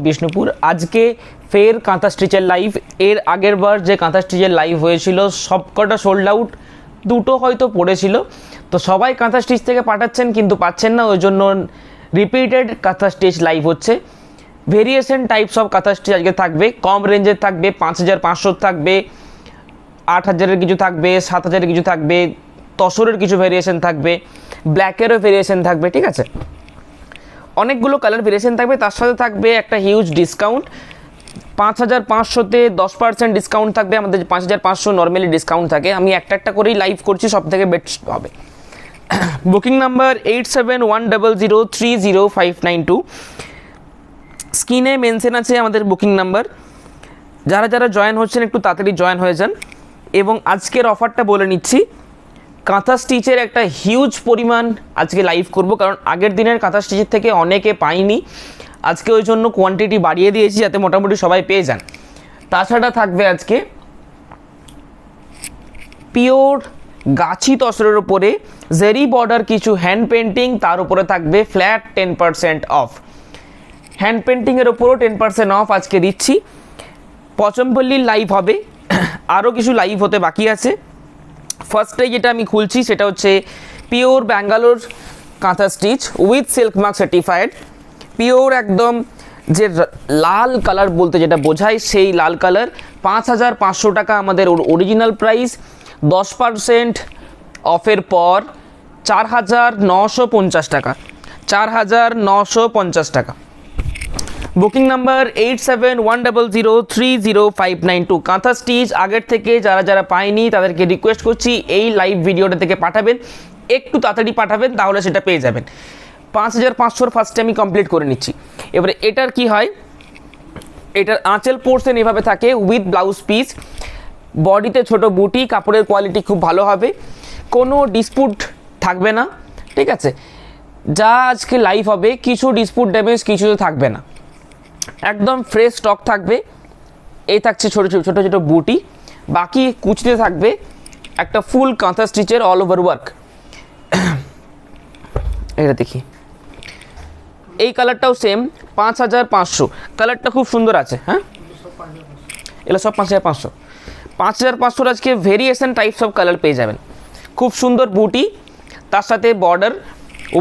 বিষ্ণুপুর আজকে ফের কাঁথা স্টিচের লাইভ। এর আগের বার যে কাঁথা স্টিচের লাইভ হয়েছিল সবকটা সোল্ড আউট, দুটো হয়তো পড়েছিল। তো সবাই কাঁথা স্টিচ থেকে পাঠাচ্ছেন কিন্তু পাচ্ছেন না, ওই জন্য রিপিটেড কাঁথা স্টিচ লাইভ হচ্ছে। ভেরিয়েশন টাইপস অফ কাঁথা স্টিচ আজকে থাকবে, কম রেঞ্জের থাকবে, 5500 থাকবে, 8000-এর কিছু থাকবে, 7000-এর কিছু থাকবে, তসরের কিছু ভেরিয়েশন থাকবে, ব্ল্যাকেরও ভেরিয়েশন থাকবে। ঠিক আছে, অনেকগুলো কালার ভেরিয়েশন থাকবে, তার সাথে থাকবে একটা হিউজ ডিসকাউন্ট। 5500-তে 10% ডিসকাউন্ট থাকবে। আমাদের 5500 নর্মালি ডিসকাউন্ট থাকে, আমি একটা একটা করেই লাইভ করছি, সব থেকে বেস্ট হবে। বুকিং নাম্বার 8710030592, স্ক্রিনে মেনশন আছে আমাদের বুকিং নাম্বার। যারা যারা জয়েন হচ্ছেন একটু তাড়াতাড়ি জয়েন হয়ে যান। এবং আজকের অফারটা বলে নিচ্ছি, কাঁথা স্টিচের একটা হিউজ পরিমাণ আজকে লাইভ করব, কারণ আগের দিনের কাঁথা স্টিচের থেকে অনেকে পায়নি। আজকে ওই জন্য কোয়ান্টিটি বাড়িয়ে দিয়েছি যাতে মোটামুটি সবাই পেয়ে যান। তাছাড়া থাকবে আজকে পিওর গাছি তসরের উপরে জেরি বর্ডার কিছু হ্যান্ড পেন্টিং, তার উপরে থাকবে ফ্ল্যাট 10% অফ। হ্যান্ড পেন্টিংয়ের ওপরও 10% অফ আজকে দিচ্ছি। পচমপল্লির লাইভ হবে, আরও কিছু লাইভ হতে বাকি আছে। ফার্স্টে যেটা আমি খুলছি সেটা হচ্ছে পিওর ব্যাঙ্গালোর কাঁথা stitch with silk mark certified. Pure একদম যে লাল কালার বলতে যেটা বোঝায় সেই লাল কালার। 5500 টাকা আমাদের অরিজিনাল প্রাইস, 10% অফের পর 4950 টাকা, 4950 টাকা। Booking number 8710030592। কাঁথা স্টিচ আগের থেকে যারা যারা পায়নি তাদেরকে রিকোয়েস্ট করছি এই লাইভ ভিডিওটা থেকে পাঠাবেন, একটু তাড়াতাড়ি পাঠাবেন, তাহলে সেটা পেয়ে যাবেন। 5500 ফার্স্টে আমি কমপ্লিট করে নিচ্ছি। এবারে এটার কি হয়, এটার আঁচল পোর্শন এভাবে থাকে উইথ ব্লাউজ পিস, বডিতে ছোট বুটি, কাপড়ের কোয়ালিটি খুব ভালো হবে, কোনো ডিসপুট থাকবে না। ঠিক আছে, যা আজকে লাইভ হবে কিছু ডিসপুট ড্যামেজ কিছু থাকবে না, একদম ফ্রেশ স্টক থাকবে। এই থাকছে ছোটো ছোটো ছোটো ছোটো বুটি, বাকি কুচতে থাকবে একটা ফুল কাঁথা স্টিচের অল ওভার ওয়ার্ক। এটা দেখি, এই কালারটাও সেম 5500, কালারটা খুব সুন্দর আছে। হ্যাঁ, এগুলো সব 5500। 5500 আজকে ভেরিয়েশন টাইপস অফ কালার পেয়ে যাবেন। খুব সুন্দর বুটি, তার সাথে border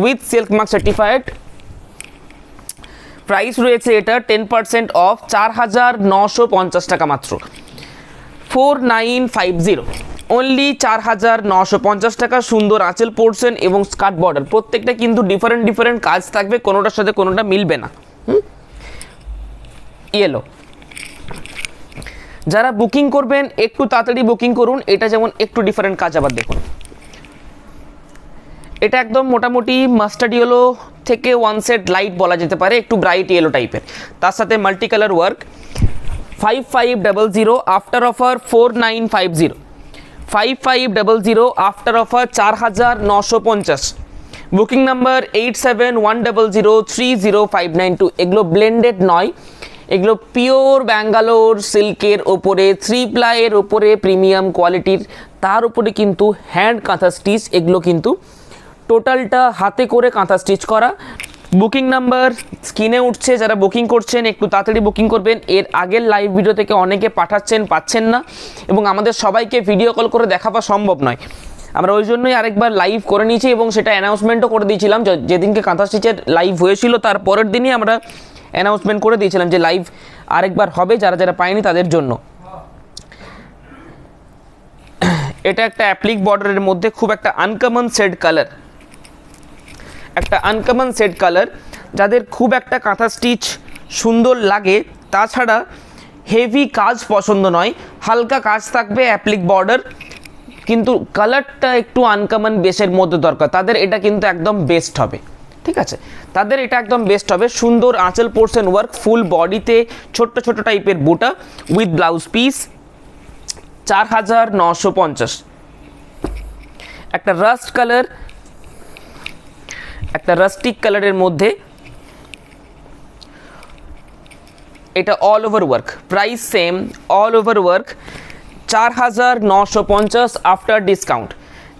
with silk mark certified. Price রয়েছে এটা 10% অফ, 4950 টাকা মাত্র, 4950 অনলি, 4950 টাকা। সুন্দর আঁচল পোর্শন এবং স্কার্ট বর্ডার, প্রত্যেকটা কিন্তু ডিফারেন্ট ডিফারেন্ট কাজ থাকবে, কোনোটার সাথে কোনোটা মিলবে না। ইয়েলো, যারা বুকিং করবেন একটু তাড়াতাড়ি বুকিং করুন। এটা যেমন একটু ডিফারেন্ট কাজ, আবার দেখুন, এটা একদম মোটামুটি মাস্টার্ড ইয়েলো থেকে ওয়ান সেট লাইট বলা যেতে পারে, একটু ব্রাইট ইয়েলো টাইপের, তার সাথে multi colour work. 5500 after offer 4950, 5500 after offer 4950। Booking number 8710030592। এগুলো ব্লেন্ডেড নয়, এগুলো পিওর ব্যাঙ্গালোর সিল্কের ওপরে 3 প্লাইয়ের ওপরে প্রিমিয়াম কোয়ালিটির, তার উপরে কিন্তু হ্যান্ড কাঁথা স্টিচ। এগুলো কিন্তু টোটালটা হাতে করে কাঁথা স্টিচ করা। বুকিং নাম্বার স্ক্রিনে উঠছে, যারা বুকিং করছেন একটু তাড়াতাড়ি বুকিং করবেন। এর আগের লাইভ ভিডিও থেকে অনেকে পাঠাচ্ছেন, পাচ্ছেন না, এবং আমাদের সবাইকে ভিডিও কল করে দেখাবা সম্ভব নয়। আমরা ওই জন্যই আরেকবার লাইভ করে নিয়েছি এবং সেটা অ্যানাউন্সমেন্টও করে দিয়েছিলাম। যেদিনকে কাঁথা স্টিচের লাইভ হয়েছিল তার পরের দিনই আমরা অ্যানাউন্সমেন্ট করে দিয়েছিলাম যে লাইভ আরেকবার হবে, যারা যারা পায়নি তাদের জন্য। এটা একটা অ্যাপ্লিক বর্ডারের মধ্যে খুব একটা আনকমন শেড কালার, একটা আনকমন শেড কালার। যাদের খুব একটা কাঁথা স্টিচ সুন্দর লাগে, তাছাড়া হেভি কাজ পছন্দ নয়, হালকা কাজ থাকবে, অ্যাপ্লিক বর্ডার, কিন্তু কালারটা একটু আনকমন বেসের মধ্যে দরকার, তাদের এটা কিন্তু একদম বেস্ট হবে। ঠিক আছে, তাদের এটা একদম বেস্ট হবে। সুন্দর আঁচল পোর্শন ওয়ার্ক, ফুল বডিতে ছোট্ট ছোট টাইপের বুটা উইথ ব্লাউজ পিস, 4950। একটা রাস্ট কালার, একটা রাস্টিক কালারের মধ্যে, এটা all over work, price same, all over work, 4950 after discount,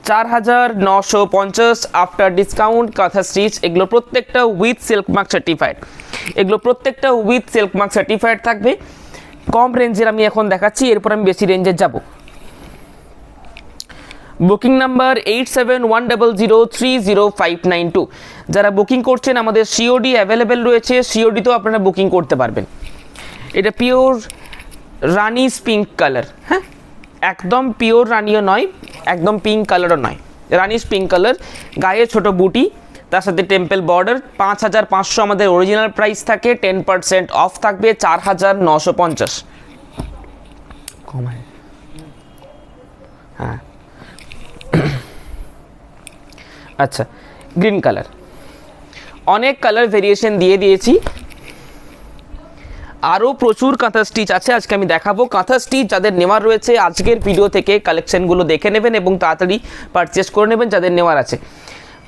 4950 after discount কাঁথা স্টিচ। এগুলো প্রত্যেকটা উইথ সিল্ক মার্ক সার্টিফাইড। এগুলো প্রত্যেকটা উইথ সিল্ক মার্ক সার্টিফাইড থাকবে। কম রেঞ্জের আমি এখন দেখাচ্ছি, এরপর আমি বেশি রেঞ্জের যাব। Booking number 8710030592। যারা বুকিং করছেন আমাদের সিওডি অ্যাভেলেবেল রয়েছে, সিওডিতেও আপনারা বুকিং করতে পারবেন। এটা পিওর রানিস পিঙ্ক কালার, হ্যাঁ একদম পিওর রানিও নয়, একদম পিঙ্ক কালারও নয়, রানিস পিঙ্ক কালার, গায়ে ছোট বুটি, তার সাথে টেম্পল বর্ডার। 5500 আমাদের অরিজিনাল প্রাইস থাকে, 10% অফ থাকবে 4950। কমায়, হ্যাঁ আচ্ছা গ্রিন কালার, অনেক কালার ভেরিয়েশন দিয়ে দিয়েছি, আরও প্রচুর কাঁথা স্টিচ আছে আজকে আমি দেখাবো। কাঁথা স্টিচ যাদের নেওয়ার রয়েছে আজকের ভিডিও থেকে কালেকশনগুলো দেখে নেবেন এবং তাড়াতাড়ি পারচেস করে নেবেন যাদের নেওয়ার আছে।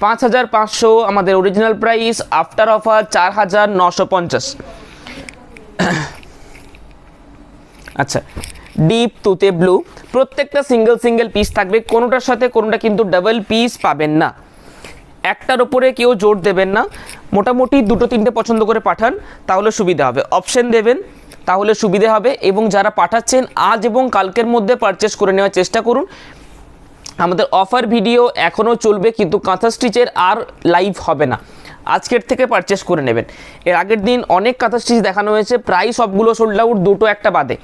5500 আমাদের অরিজিনাল প্রাইস, আফটার অফার 4950। আচ্ছা ডিপ তুতে ব্লু, প্রত্যেকটা সিঙ্গেল সিঙ্গেল পিস থাকবে, কোনোটার সাথে কোনোটা কিন্তু ডাবল পিস পাবেন না, একটার ওপরে কেউ জোর দেবেন না, মোটামুটি 2-3টে পছন্দ করে পাঠান তাহলে সুবিধা হবে, অপশন দেবেন তাহলে সুবিধা হবে। এবং যারা পাঠাচ্ছেন আজ এবং কালকের মধ্যে পারচেস করে নেওয়ার চেষ্টা করুন। আমাদের অফার ভিডিও এখনও চলবে কিন্তু কাঁথা স্টিচের আর লাইভ হবে না, আজকের থেকে পারচেস করে নেবেন। এর আগের দিন অনেক কাঁথা স্টিচ দেখানো হয়েছে, প্রায় সবগুলো সোল্ড আউট, দুটো একটা বাদে।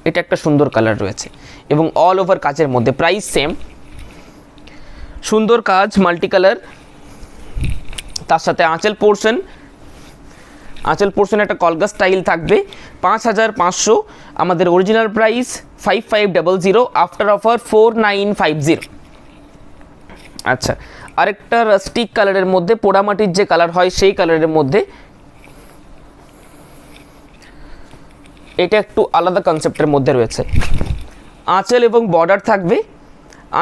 এটা একটা সুন্দর কালার রয়েছে এবং অল ওভার কাজের মধ্যে, প্রাইস সেম, সুন্দর কাজ মাল্টি কালার, তার সাথে আঁচল পোর্শন, আঁচল পোর্শন একটা কলগা স্টাইল থাকবে। 5500 আমাদের অরিজিনাল প্রাইস, 5500, আফটার অফার 4950। আচ্ছা আরেকটা রাস্টিক কালারের মধ্যে, পোড়ামাটির যে কালার হয় সেই কালারের মধ্যে, এটা একটু আলাদা কনসেপ্টের মধ্যে রয়েছে। আঁচল এবং বর্ডার থাকবে,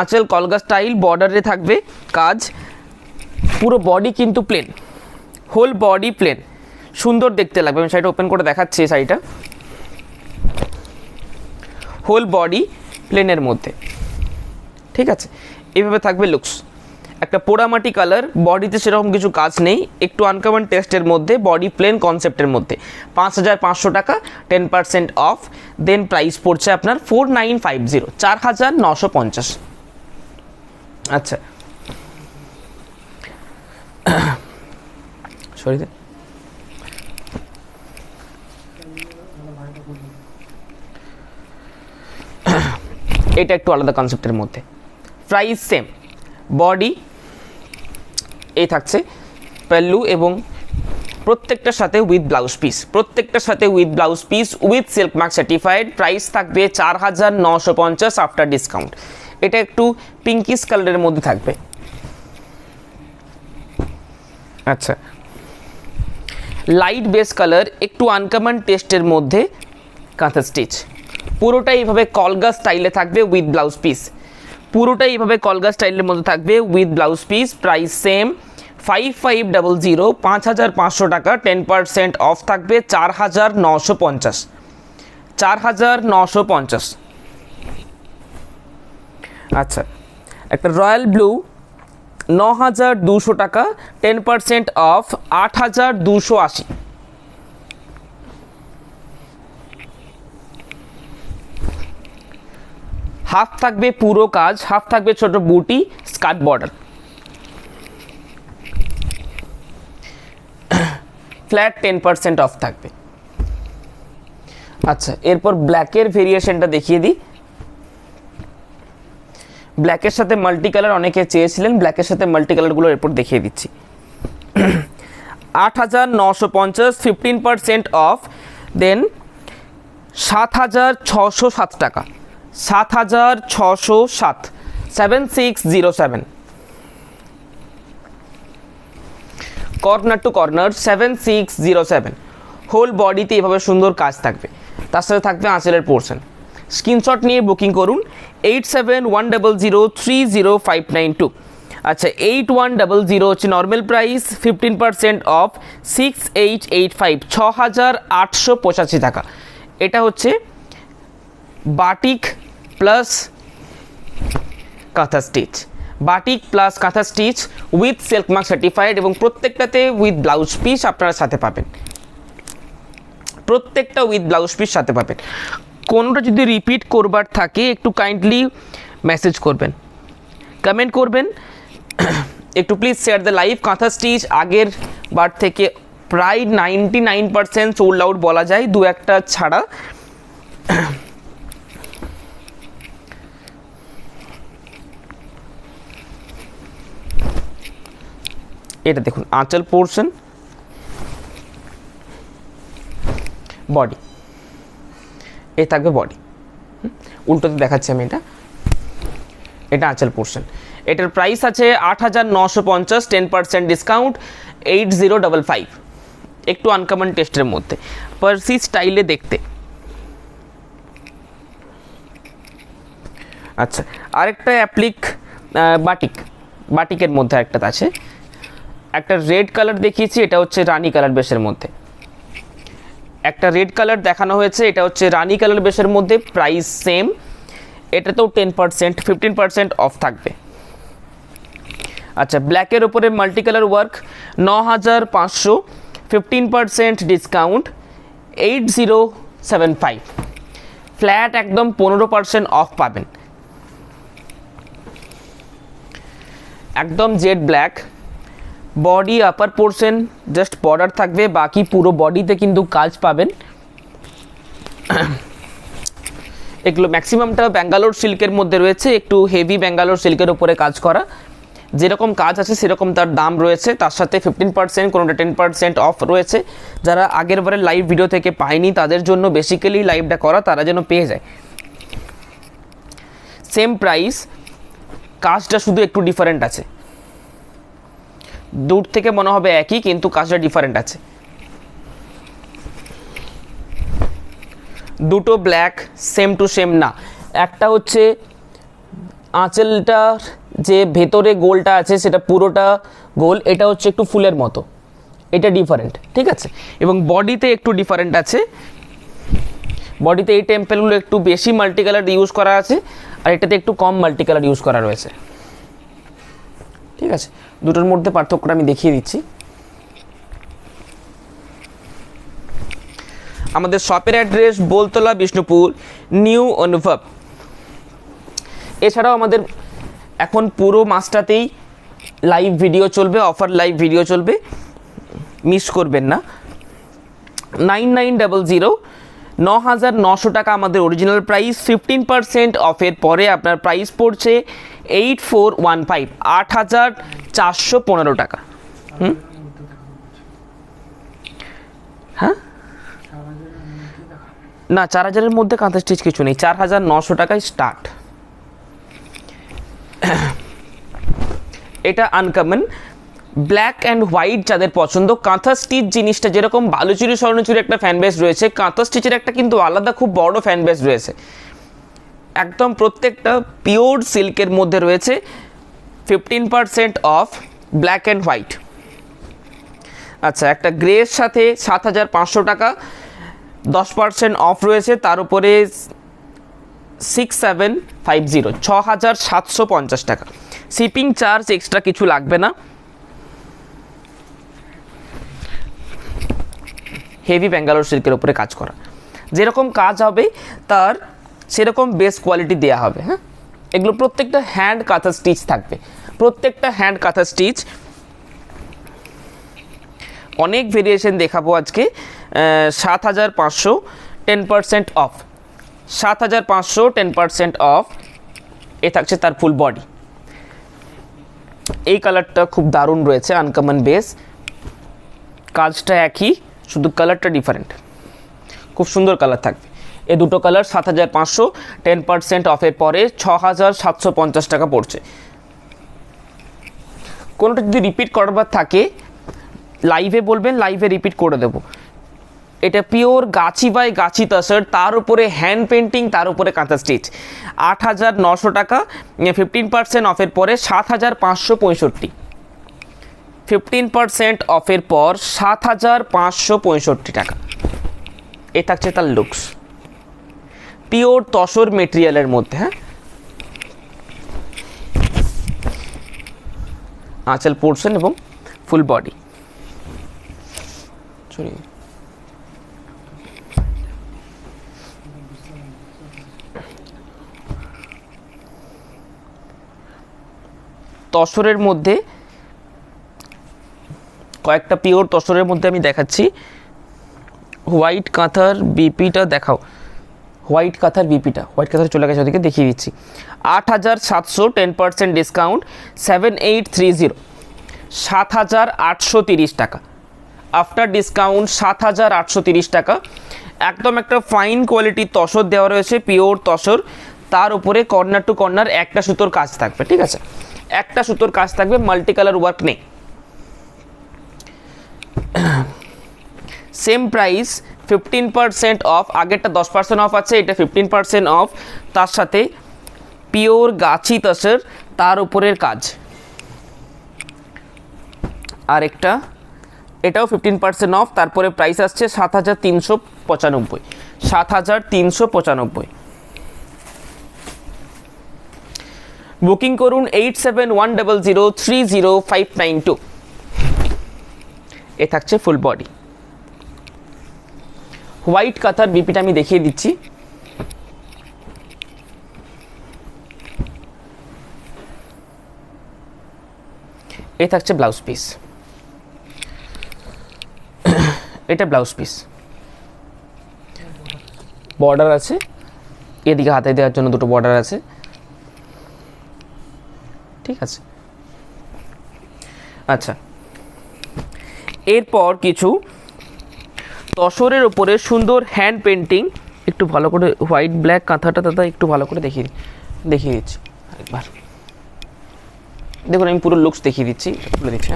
আঁচল কলগা স্টাইল, বর্ডারে থাকবে কাজ, পুরো বডি কিন্তু প্লেন, হোল বডি প্লেন, সুন্দর দেখতে লাগবে। আমি শাড়িটা ওপেন করে দেখাচ্ছি, শাড়িটা হোল বডি প্লেনের মধ্যে, ঠিক আছে এইভাবে থাকবে লুকস। একটা পোড়ামাটি কালার, বডিতে সেরকম কিছু কাজ নেই, একটু আনকমন টেস্টের মধ্যে, বডি প্লেন কনসেপ্টের মধ্যে, 5500 টাকা, 10% অফ, দেন প্রাইস পড়ছে আপনার 4950, 4950। আচ্ছা সরি, এটা একটু আলাদা কনসেপ্টের মধ্যে, প্রাইস সেম, বডি এই থাকছে, পাল্লু এবং প্রত্যেকটার সাথে উইথ ব্লাউজ পিস, প্রত্যেকটার সাথে with blouse piece, with silk mark certified, price থাকবে 4950 আফটার ডিসকাউন্ট। এটা একটু পিঙ্কিশ কালারের মধ্যে থাকবে। আচ্ছা লাইট বেস কালার, একটু আনকমন টেস্টের মধ্যে কাঁথা স্টিচ, পুরোটাই এইভাবে কলগা স্টাইলে থাকবে উইথ ব্লাউজ পিস, পুরোটাই এইভাবে কলগা স্টাইলের মধ্যে থাকবে with blouse piece, price same 5500, 5500 টাকা, 10% অফ থাকবে 4950, 4950। আচ্ছা একটা রয়্যাল ব্লু, 9200 টাকা, 10% অফ 8280। হাফ থাকবে পুরো কাজ, হাফ থাকবে ছোট বুটি, স্কার্ট বর্ডার, ফ্ল্যাট 10% অফ থাকবে। আচ্ছা এরপর ব্ল্যাকের ভেরিয়েশনটা দেখিয়ে দিই। ব্ল্যাকের সাথে মাল্টি কালার অনেকে চেয়েছিলেন, ব্ল্যাকের সাথে মাল্টি কালারগুলো এরপর দেখিয়ে দিচ্ছি। 8950, 15% অফ, দেন 7607 টাকা, 7607, 7607, কর্নার টু কর্নার 7607, হোল বডিতে এভাবে সুন্দর কাজ থাকবে, তার সাথে থাকবে আঁচলের পোর্শন। স্ক্রিনশট নিয়ে বুকিং করুন 8710030592। আচ্ছা 8100 হচ্ছে নর্মাল প্রাইস, 15% অফ 6885, 6885 টাকা। এটা হচ্ছে বাটিক প্লাস কাঁথা স্টিচ, বাটিক প্লাস কাঁথা stitch with silk mark certified, এবং প্রত্যেকটাতে উইথ ব্লাউজ পিস আপনারা সাথে পাবেন, প্রত্যেকটা উইথ ব্লাউজ পিস সাথে পাবেন। কোনোটা যদি রিপিট করবার থাকে একটু কাইন্ডলি মেসেজ করবেন, কমেন্ট করবেন, একটু প্লিজ শেয়ার দ্য লাইভ। কাঁথা স্টিচ আগের বার থেকে প্রায় 99% সোল্ড আউট বলা যায়, দু একটা ছাড়া। এটা দেখুন আঁচল পোর্শন, বডি, এ থাকবে বডি, উল্টোতে দেখাচ্ছি আমি। এটা আঁচল পোর্শন। এটার প্রাইস আছে 8,950, 10% ডিসকাউন্ট 8055, একটু আনকমন টেস্টের মধ্যে, পার্সি স্টাইলে দেখতে। আচ্ছা, আরেকটা অ্যাপ্লিক বাটিকের মধ্যে একটা আছে, একটা রেড কালার দেখিয়েছি, এটা হচ্ছে রানি কালার বেসের মধ্যে। একটা রেড কালার দেখানো হয়েছে, এটা হচ্ছে রানি কালার বেসের মধ্যে, প্রাইস সেম। এটাতেও 10% 15% অফ থাকবে। আচ্ছা, ব্ল্যাকের ওপরে multi colour work 9,500, 15% discount 8075, flat একদম 15% অফ পাবেন। একদম জেড ব্ল্যাক, বডি আপার পোর্শন জাস্ট বর্ডার থাকবে, বাকি পুরো বডিতে কিন্তু কাজ পাবেন। এগুলো ম্যাক্সিমামটা ব্যাঙ্গালোর সিল্কের মধ্যে রয়েছে, একটু হেভি ব্যাঙ্গালোর সিল্কের উপরে কাজ করা, যেরকম কাজ আছে সেরকম তার দাম রয়েছে, তার সাথে 15% কোনোটা 10% অফ রয়েছে। যারা আগের বারের লাইভ ভিডিও থেকে পায়নি তাদের জন্য বেসিক্যালি লাইভটা করা, তারা যেন পেয়ে যায়। সেম প্রাইস, কাজটা শুধু একটু ডিফারেন্ট আছে, দূর থেকে মনে হবে একই কিন্তু কাজটা ডিফারেন্ট আছে। দুটো ব্ল্যাক সেম টু সেম না, একটা হচ্ছে আঁচলটার যে ভেতরে গোলটা আছে সেটা পুরোটা গোল, এটা হচ্ছে একটু ফুলের মতো, এটা ডিফারেন্ট, ঠিক আছে। এবং বডিতে একটু ডিফারেন্ট আছে, বডিতে এই টেম্পেলগুলো একটু বেশি মাল্টি কালার ইউজ করা আছে, আর এটাতে একটু কম মাল্টি কালার ইউজ করা রয়েছে, ঠিক আছে। দুটোর মধ্যে পার্থক্যটা আমি দেখিয়ে দিচ্ছি। আমাদের শপের অ্যাড্রেস বোলতলা, বিষ্ণুপুর, নিউ অনুভব। এছাড়াও আমাদের এখন পুরো মাসটাতেই লাইভ ভিডিও চলবে, অফার লাইভ ভিডিও চলবে, মিস করবেন না। 9900, 9,900 টাকা আমাদের অরিজিনাল প্রাইস, 15% অফের পরে আপনার প্রাইস পড়ছে 8415, 8,415 টাকা। হ্যাঁ না, 4,000-এর মধ্যে কাঁথা স্টিচ কিছু নেই, 4,900 টাকায় স্টার্ট। এটা আনকমন ব্ল্যাক অ্যান্ড হোয়াইট যাদের পছন্দ। কাঁথা স্টিচ জিনিসটা যেরকম বালুচুরি স্বর্ণচুরি একটা ফ্যান বেস রয়েছে, কাঁথা স্টিচের একটা কিন্তু আলাদা খুব বড় ফ্যান বেস রয়েছে। একদম প্রত্যেকটা পিওর সিল্কের মধ্যে রয়েছে, 15% অফ ব্ল্যাক অ্যান্ড হোয়াইট। আচ্ছা, একটা গ্রের সাথে 7,500 টাকা, 10% অফ রয়েছে, তার উপরে 6750, 6,750 টাকা। শিপিং চার্জ এক্সট্রা কিছু লাগবে না। হেভি ব্যাঙ্গালোর সিল্কের উপরে কাজ করা, যেরকম কাজ হবে তার সেরকম বেস্ট কোয়ালিটি দেওয়া হবে। হ্যাঁ, এগুলো প্রত্যেকটা হ্যান্ড কাঁথা স্টিচ থাকবে, প্রত্যেকটা হ্যান্ড কাঁথা স্টিচ। অনেক ভেরিয়েশন দেখাবো আজকে। 7,500, 10% অফ, 7,500, 10% অফ। এ থাকছে তার ফুল বডি। এই কালারটা খুব দারুণ রয়েছে, আনকমন বেস, কাজটা একই, শুধু কালারটা ডিফারেন্ট, খুব সুন্দর কালার থাকবে। এই দুটো কালার 7,500, 10% অফের পরে 6,750 টাকা পড়ছে। কোনোটা যদি রিপিট করবার থাকে লাইভে বলবেন, লাইভে রিপিট করে দেবো। এটা পিওর গাছি বাই গাছি তাসার, তার উপরে হ্যান্ড পেন্টিং, তার উপরে কাঁথা স্টিচ। 8,900 টাকা, 15% অফের পরে 7,565, 15% অফের পর 7,565 টাকা। এ থাকছে তার লুকস, পিওর তসর মেটেরিয়ালের মধ্যে। হ্যাঁ, আঁচল পোর্শন এবং ফুল বডি। তসরের মধ্যে কয়েকটা পিওর তসরের মধ্যে আমি দেখাচ্ছি। হোয়াইট কাঁথার বিপিটা দেখাও, হোয়াইট কাঁথার বিপিটা, হোয়াইট কাঁথার চলে গেছে ওদিকে, দেখিয়ে দিচ্ছি। 8,700 10% ডিসকাউন্ট 7830, 7,830 টাকা। আফটার ডিসকাউন্ট 7,830 টাকা। একদম একটা ফাইন কোয়ালিটির তসর দেওয়া রয়েছে, পিওর তসর। তার উপরে কর্নার টু কর্নার একটা সুতোর কাজ থাকবে, ঠিক আছে, একটা সুতোর কাজ থাকবে, মাল্টি কালার ওয়ার্ক নেই। Same price, 15% of. আগেরটা 10% অফ আছে, এটা 15% অফ। তার সাথে পিওর গাছি তসর, তার উপরের কাজ। আর একটা, এটাও 15% অফ। তারপরে প্রাইস আসছে 7,395, 7,395। বুকিং করুন 8710030592। এ থাকছে ফুল বডি। হোয়াইট কাঁথার বিপিটা আমি দেখিয়ে দিচ্ছি। এ থাকছে ব্লাউজ পিস, এটা ব্লাউজ পিস, বর্ডার আছে, এদিকে হাতে দেওয়ার জন্য দুটো বর্ডার আছে, ঠিক আছে। আচ্ছা, এরপর কিছু তসরের উপরে সুন্দর হ্যান্ড পেন্টিং। একটু ভালো করে হোয়াইট ব্ল্যাক কাঁথাটা দাদা একটু ভালো করে দেখিয়ে দিচ্ছি আরেকবার। দেখুন আমি পুরো লুকস দেখিয়ে দিচ্ছি, খুলে দিচ্ছি।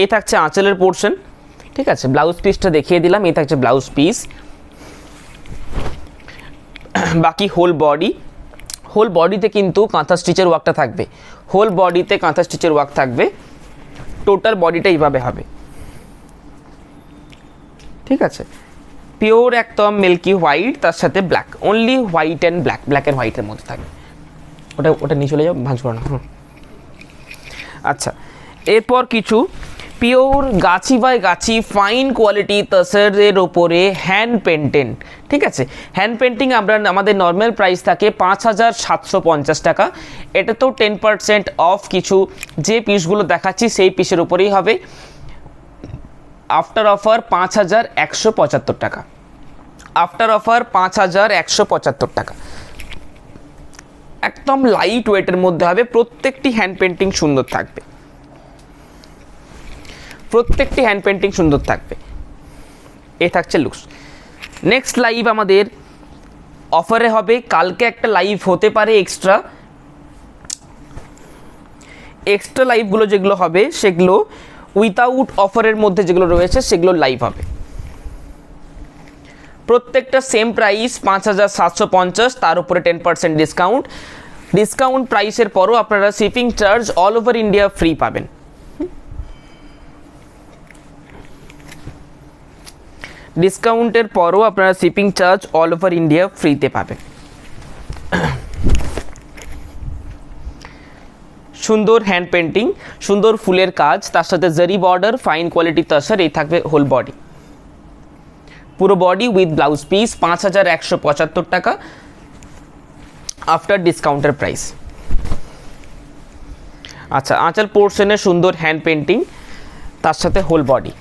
এই থাকছে আঁচলের পোর্শন, ঠিক আছে। ব্লাউজ পিসটা দেখিয়ে দিলাম, এই থাকছে ব্লাউজ পিস। বাকি হোল বডি, হোল বডিতে কিন্তু কাঁথা স্টিচের ওয়ার্কটা থাকবে, হোল বডিতে কাঁথা স্টিচের ওয়ার্ক থাকবে। টোটাল বডিটা এইভাবে হবে, ঠিক আছে। পিওর একদম মিল্কি হোয়াইট, তার সাথে black, only white and black, black and হোয়াইটের মধ্যে থাকবে। ওটা নিয়ে চলে যাও, ভাঁজ করো না। আচ্ছা, এরপর কিছু pure Gachhi by Gachhi fine quality তসরের ওপরে হ্যান্ড পেন্টেন, ঠিক আছে। হ্যান্ড পেন্টিং আমাদের নর্মাল প্রাইস থাকে 5,750 টাকা। এটা তো 10% অফ। কিছু যে পিসগুলো দেখাচ্ছি সেই পিসের উপরেই হবে। আফটার অফার 5,175 টাকা, আফটার অফার 5,175 টাকা। একদম লাইট ওয়েটের মধ্যে হবে, প্রত্যেকটি হ্যান্ড পেন্টিং সুন্দর থাকবে, প্রত্যেকটি হ্যান্ড পেন্টিং সুন্দর থাকবে। এ থাকছে লুকস। নেক্সট লাইভ আমাদের অফারে হবে, কালকে একটা লাইভ হতে পারে এক্সট্রা। এক্সট্রা লাইভগুলো যেগুলো হবে সেগুলো উইথাউট অফারের মধ্যে যেগুলো রয়েছে সেগুলো লাইভ হবে। প্রত্যেকটা সেম প্রাইস 5,750, তার উপরে 10% ডিসকাউন্ট। ডিসকাউন্ট প্রাইসের পরও আপনারা shipping charge all over India free পাবেন। ডিসকাউন্টের পরও আপনারা shipping charge all over India ফ্রিতে পাবেন। সুন্দর হ্যান্ড পেন্টিং, সুন্দর ফুলের কাজ, তার সাথে জারি বর্ডার, ফাইন কোয়ালিটি তসর। এই থাকবে হোল বডি, পুরো বডি উইথ ব্লাউজ পিস। 5,175 টাকা আফটার ডিসকাউন্টের প্রাইস। আচ্ছা, আঁচল পোর্শনের সুন্দর হ্যান্ড পেন্টিং, তার সাথে whole body.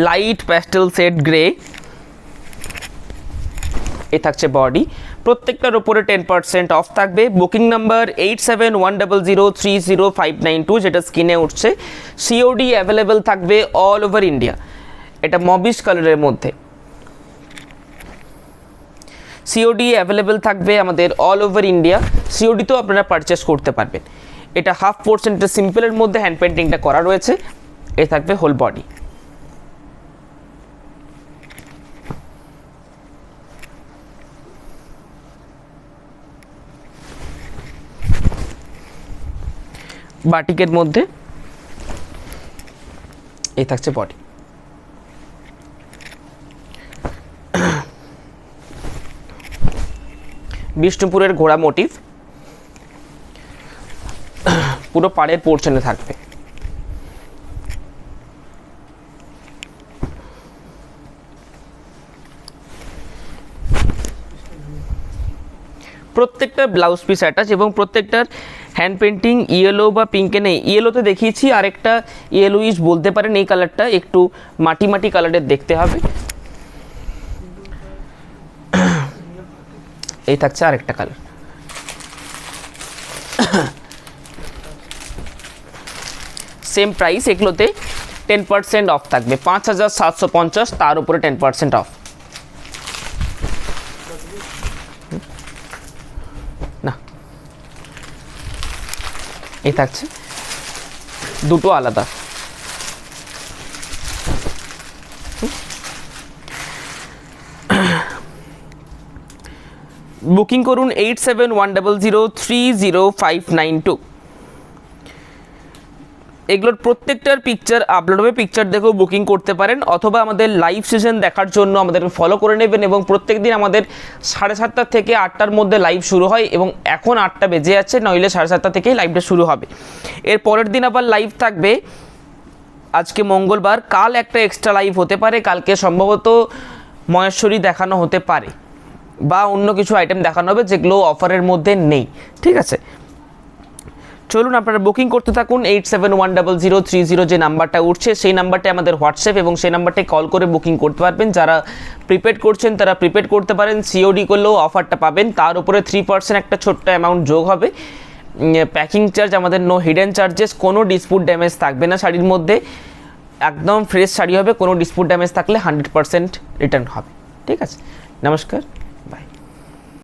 Light pastel set grey, এ থাকছে বডি। প্রত্যেকটার উপরে 10% অফ থাকবে। বুকিং নাম্বার 8710030592, যেটা স্ক্রিনে উঠছে। সিওডি অ্যাভেলেবেল থাকবে অল ওভার ইন্ডিয়া। এটা মবিশ কালারের মধ্যে সিওডি অ্যাভেলেবেল থাকবে আমাদের অল ওভার ইন্ডিয়া। সিওডিতেও আপনারা পারচেস করতে পারবেন। এটা 1/2% সিম্পলের মধ্যে হ্যান্ড পেন্টিংটা করা রয়েছে। এ থাকবে হোল বডি। বাটিকের মধ্যে এই থাকছে বডি। বিষ্ণুপুরের ঘোড়া মোটিভ পুরো পাড়ের পোর্শনে থাকবে। প্রত্যেকটা ব্লাউজ পিস অ্যাটাচ এবং প্রত্যেকটার হ্যান্ড পেন্টিং ইয়েলো বা পিঙ্কে নেই। ইয়েলোতে দেখিয়েছি, আরেকটা ইয়েলোইশ বলতে পারেন, এই কালারটা একটু মাটি মাটি কালারের দেখতে হবে। এই থাকছে আরেকটা কালার। সেম প্রাইস, এগুলোতে 10% অফ থাকবে, 5750, তার উপরে 10% অফ। না, এই থাকছে দুটো আলাদা। বুকিং করুন 8710030592। এগুলোর প্রত্যেকটার পিকচার আপলোড হবে, পিকচার দেখেও বুকিং করতে পারেন, অথবা আমাদের লাইভ সেশন দেখার জন্য আমাদেরকে ফলো করে নেবেন। এবং প্রত্যেক দিন আমাদের 7:30 থেকে 8টার মধ্যে লাইভ শুরু হয়, এবং এখন 8টা বেজে যাচ্ছে, নইলে 7:30 থেকেই লাইভটা শুরু হবে। এর পরের দিন আবার লাইভ থাকবে, আজকে মঙ্গলবার, কাল একটা এক্সট্রা লাইভ হতে পারে, কালকে সম্ভবত মহেশ্বরী দেখানো হতে পারে বা অন্য কিছু আইটেম দেখানো হবে যেগুলো অফারের মধ্যে নেই। ঠিক আছে, চলুন আপনারা বুকিং করতে থাকুন। 871003 যে নাম্বারটা উঠছে সেই নাম্বারটা আমাদের হোয়াটসঅ্যাপ, এবং সেই নাম্বারটায় কল করে বুকিং করতে পারবেন। যারা প্রিপেড করছেন তারা প্রিপেড করতে পারেন, সিওডি করলেও অফারটা পাবেন, তার উপরে 3% একটা ছোট্ট অ্যামাউন্ট যোগ হবে। প্যাকিং চার্জ আমাদের নো হিডেন চার্জেস, কোনো ডিসপুট ড্যামেজ থাকবে না শাড়ির মধ্যে, একদম ফ্রেশ শাড়ি হবে, কোনো ডিসপুট ড্যামেজ থাকলে 100% রিটার্ন হবে। ঠিক আছে, নমস্কার।